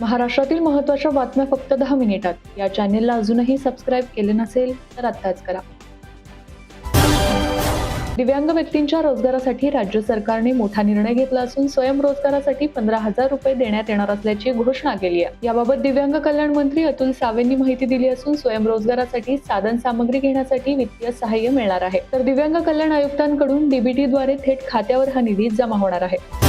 महाराष्ट्रातील महत्त्वाच्या बातम्या फक्त 10 मिनिटात. या चॅनेलला अजूनही सबस्क्राईब केले नसेल तर आत्ताच करा. दिव्यांग व्यक्तींच्या रोजगारासाठी राज्य सरकारने मोठा निर्णय घेतला असून स्वयंरोजगारासाठी 15,000 रुपये देण्यात येणार असल्याची घोषणा केली आहे. याबाबत दिव्यांग कल्याण मंत्री अतुल सावेंनी माहिती दिली असून स्वयंरोजगारासाठी साधन सामग्री घेण्यासाठी वित्तीय सहाय्य मिळणार आहे. तर दिव्यांग कल्याण आयुक्तांकडून डीबीटीद्वारे थेट खात्यावर हा निधी जमा होणार आहे.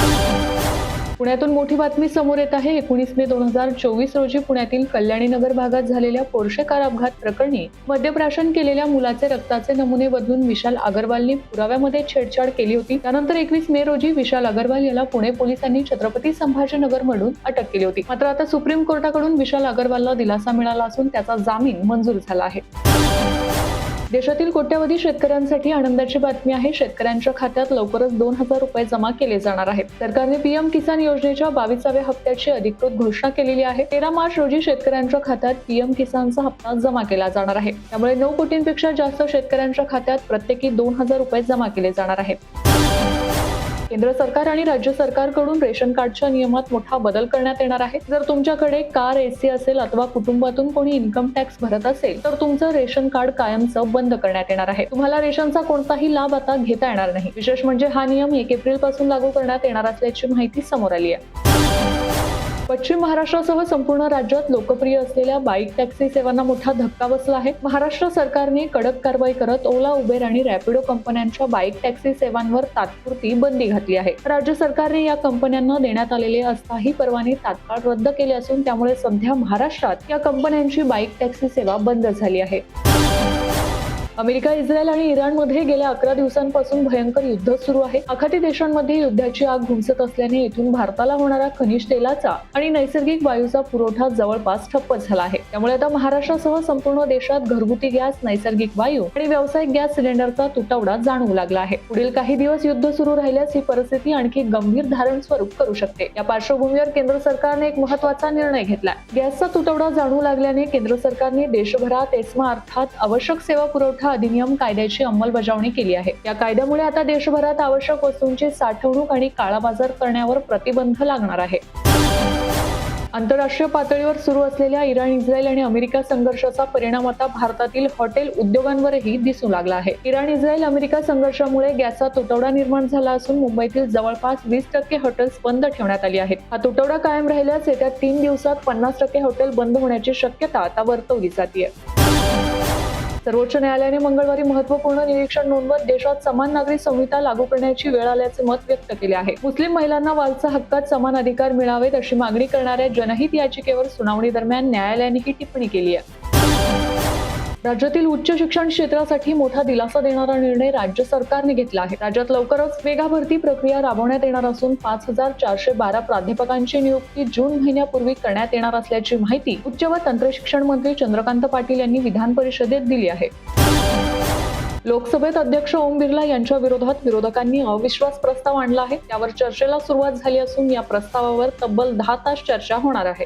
पुण्यातून मोठी बातमी समोर येत आहे. 19 मे 2024 रोजी पुण्यातील कल्याणी नगर भागात झालेल्या पोर्शे कार अपघात प्रकरणी मद्यप्राशन केलेल्या मुलाचे रक्ताचे नमुने बदलून विशाल अग्रवालने पुराव्यामध्ये छेडछाड केली होती. त्यानंतर 21 मे रोजी विशाल अग्रवाल याला पुणे पोलिसांनी छत्रपती संभाजीनगरमधून अटक केली होती. मात्र आता सुप्रीम कोर्टाकडून विशाल अग्रवालला दिलासा मिळाला असून त्याचा जामीन मंजूर झाला आहे. देशातील कोट्यवधी शेतकऱ्यांसाठी आनंदाची बातमी आहे. शेतकऱ्यांच्या खात्यात लवकरच 2,000 रुपये जमा केले जाणार आहेत. सरकारने पीएम किसान योजनेच्या 22व्या हप्त्याची अधिकृत घोषणा केलेली आहे. 13 मार्च रोजी शेतकऱ्यांच्या खात्यात पीएम किसानचा हप्ता जमा केला जाणार आहे. त्यामुळे 9 कोटींपेक्षा जास्त शेतकऱ्यांच्या खात्यात प्रत्येकी 2,000 रुपये जमा केले जाणार आहेत. केंद्र सरकार आणि राज्य सरकारकडून रेशन कार्डच्या नियमात मोठा बदल करण्यात येणार आहे. जर तुमच्याकडे कार, एसी असेल अथवा कुटुंबातून कोणी इन्कम टॅक्स भरत असेल तर तुमचं रेशन कार्ड कायमचं बंद करण्यात येणार आहे. तुम्हाला रेशनचा कोणताही लाभ आता घेता येणार नाही. विशेष म्हणजे हा नियम 1 एप्रिल पासून लागू करण्यात येणार असल्याची माहिती समोर आली आहे. पश्चिम महाराष्ट्रासह संपूर्ण राज्यात लोकप्रिय असलेल्या बाईक टॅक्सी सेवांना मोठा धक्का बसला आहे. महाराष्ट्र सरकारने कडक कारवाई करत ओला, उबेर आणि रॅपिडो कंपन्यांच्या बाईक टॅक्सी सेवांवर तात्पुरती बंदी घातली आहे. राज्य सरकारने या कंपन्यांना देण्यात आलेले अस्थायी परवाने तात्काळ रद्द केले असून त्यामुळे सध्या महाराष्ट्रात या कंपन्यांची बाईक टॅक्सी सेवा बंद झाली आहे. अमेरिका, इस्रायल आणि इराणमध्ये गेल्या 11 दिवसांपासून भयंकर युद्ध सुरू आहे. आखाती देशांमध्ये युद्धाची आग घुमसत असल्याने येथून भारताला होणारा खनिज तेलाचा आणि नैसर्गिक वायूचा पुरवठा जवळपास ठप्प झाला आहे. त्यामुळे आता महाराष्ट्रासह संपूर्ण देशात घरगुती गॅस, नैसर्गिक वायू आणि व्यावसायिक गॅस सिलेंडरचा तुटवडा जाणवू लागला आहे. पुढील काही दिवस युद्ध सुरू राहिल्यास ही परिस्थिती आणखी गंभीर धारण स्वरूप करू शकते. या पार्श्वभूमीवर केंद्र सरकारने एक महत्त्वाचा निर्णय घेतला. गॅसचा तुटवडा जाणवू लागल्याने केंद्र सरकारने देशभरात एस्मा अर्थात आवश्यक सेवा पुरवठा अधिनियम कायद्याची अंमलबजावणी केली आहे. या कायद्यामुळे आता देशभरात आवश्यक वस्तूंची साठवणूक आणि काळाबाजार करण्यावर प्रतिबंध लागणार आहे. आंतरराष्ट्रीय पातळीवर सुरू असलेल्या इराण, इस्रायल आणि अमेरिका संघर्षाचा परिणाम आता भारतातील हॉटेल उद्योगांवरही दिसू लागला आहे. इराण, इस्रायल, अमेरिका संघर्षामुळे गॅसचा तुटवडा निर्माण झाला असून मुंबईतील जवळपास 20% हॉटेल्स बंद ठेवण्यात आली आहेत. हा तुटवडा कायम राहिल्यास येत्या 3 दिवसात 50% हॉटेल बंद होण्याची शक्यता आता वर्तवली जाते. सर्वोच्च न्यायालयाने मंगळवारी महत्त्वपूर्ण निरीक्षण नोंदवत देशात समान नागरी संहिता लागू करण्याची वेळ आल्याचे मत व्यक्त केले आहे. मुस्लिम महिलांना वारसा हक्कात समान अधिकार मिळावेत अशी मागणी करणाऱ्या जनहित याचिकेवर सुनावणी दरम्यान न्यायालयाने ही टिप्पणी केली आहे. राज्यातील उच्च शिक्षण क्षेत्रासाठी मोठा दिलासा देणारा निर्णय राज्य सरकारने घेतला आहे. राज्यात लवकरच मेगा भरती प्रक्रिया राबवण्यात येणार असून 5,412 प्राध्यापकांची नियुक्ती जून महिन्यापूर्वी करण्यात येणार असल्याची माहिती उच्च व तंत्रशिक्षण मंत्री चंद्रकांत पाटील यांनी विधान परिषदेत दिली आहे. लोकसभेत अध्यक्ष ओम बिर्ला यांच्या विरोधात विरोधकांनी अविश्वास प्रस्ताव आणला आहे. त्यावर चर्चेला सुरुवात झाली असून या प्रस्तावावर तब्बल 10 तास चर्चा होणार आहे.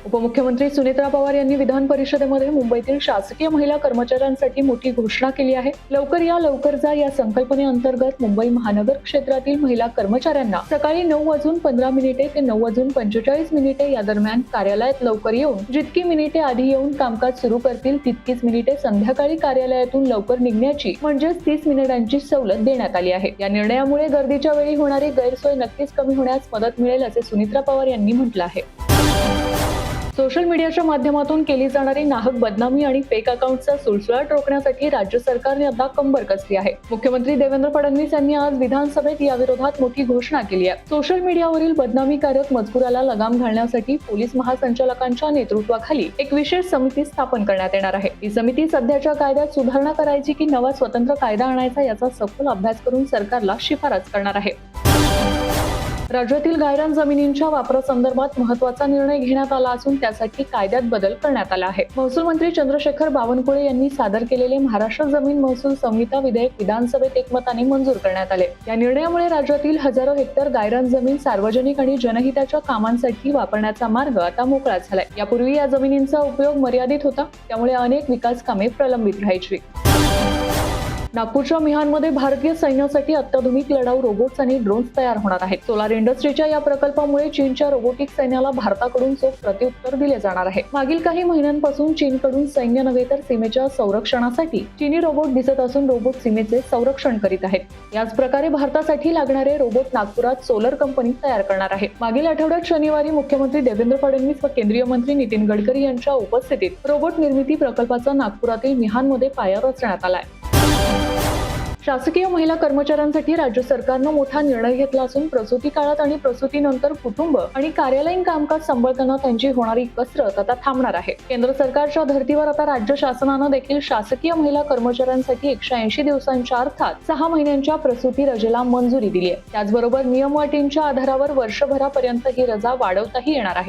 उपमुख्यमंत्री सुनेत्रा पवार यांनी विधान परिषदेमध्ये मुंबईतील शासकीय महिला कर्मचाऱ्यांसाठी मोठी घोषणा केली आहे. लवकर या लवकर जा या संकल्पनेअंतर्गत मुंबई महानगर क्षेत्रातील महिला कर्मचाऱ्यांना सकाळी 9:15 ते 9:45 या दरम्यान कार्यालयात लवकर येऊन जितकी मिनिटे आधी येऊन कामकाज सुरू करतील तितकीच मिनिटे संध्याकाळी कार्यालयातून लवकर निघण्याची म्हणजेच 30 मिनिटांची सवलत देण्यात आली आहे. या निर्णयामुळे गर्दीच्या वेळी होणारी गैरसोय नक्कीच कमी होण्यास मदत मिळेल असे सुनेत्रा पवार यांनी म्हटलं आहे. सोशल मीडियाच्या माध्यमातून केली जाणारी नाहक बदनामी आणि फेक अकाउंटचा सुळसुळाट रोखण्यासाठी राज्य सरकारने आता कंबर कसली आहे. मुख्यमंत्री देवेंद्र फडणवीस यांनी आज विधानसभेत याविरोधात मोठी घोषणा केली आहे. सोशल मीडियावरील बदनामीकारक मजकुराला लगाम घालण्यासाठी पोलीस महासंचालकांच्या नेतृत्वाखाली एक विशेष समिती स्थापन करण्यात येणार आहे. ही समिती सध्याच्या कायद्यात सुधारणा करायची की नवा स्वतंत्र कायदा आणायचा याचा सखोल अभ्यास करून सरकारला शिफारस करणार आहे. राज्यातील गायरान जमिनींच्या वापरासंदर्भात महत्त्वाचा निर्णय घेण्यात आला असून त्यासाठी कायद्यात बदल करण्यात आला आहे. महसूल मंत्री चंद्रशेखर बावनकुळे यांनी सादर केलेले महाराष्ट्र जमीन महसूल संहिता विधेयक विधानसभेत एकमताने मंजूर करण्यात आले. या निर्णयामुळे राज्यातील हजारो हेक्टर गायरान जमीन सार्वजनिक आणि जनहिताच्या कामांसाठी वापरण्याचा मार्ग आता मोकळा झालाय. यापूर्वी या जमिनींचा उपयोग मर्यादित होता, त्यामुळे अनेक विकास कामे प्रलंबित राहायची. नागपूरच्या मिहानमध्ये भारतीय सैन्यासाठी अत्याधुनिक लढाऊ रोबोट्स आणि ड्रोन्स तयार होणार आहेत. सोलार इंडस्ट्रीच्या या प्रकल्पामुळे चीनच्या रोबोटिक सैन्याला भारताकडून चोख प्रत्युत्तर दिले जाणार आहे. मागील काही महिन्यांपासून चीनकडून सैन्य नव्हे तर सीमेच्या संरक्षणासाठी चीनी रोबोट दिसत असून रोबोट सीमेचे संरक्षण करीत आहेत. याच प्रकारे भारतासाठी लागणारे रोबोट नागपुरात सोलर कंपनी तयार करणार आहे. मागील आठवड्यात शनिवारी मुख्यमंत्री देवेंद्र फडणवीस व केंद्रीय मंत्री नितीन गडकरी यांच्या उपस्थितीत रोबोट निर्मिती प्रकल्पाचा नागपुरातील मिहानमध्ये पाया रचण्यात आलाय. शासकीय महिला कर्मचाऱ्यांसाठी राज्य सरकारनं मोठा निर्णय घेतला असून प्रसूती काळात आणि प्रसूतीनंतर कुटुंब आणि कार्यालयीन कामकाज सांभाळताना त्यांची होणारी कसरत आता थांबणार आहे. केंद्र सरकारच्या धर्तीवर आता राज्य शासनानं देखील शासकीय महिला कर्मचाऱ्यांसाठी 180 दिवसांच्या अर्थात 6 महिन्यांच्या प्रसूती रजेला मंजुरी दिली आहे. त्याचबरोबर नियम अटींच्या आधारावर वर्षभरापर्यंत ही रजा वाढवताही येणार आहे.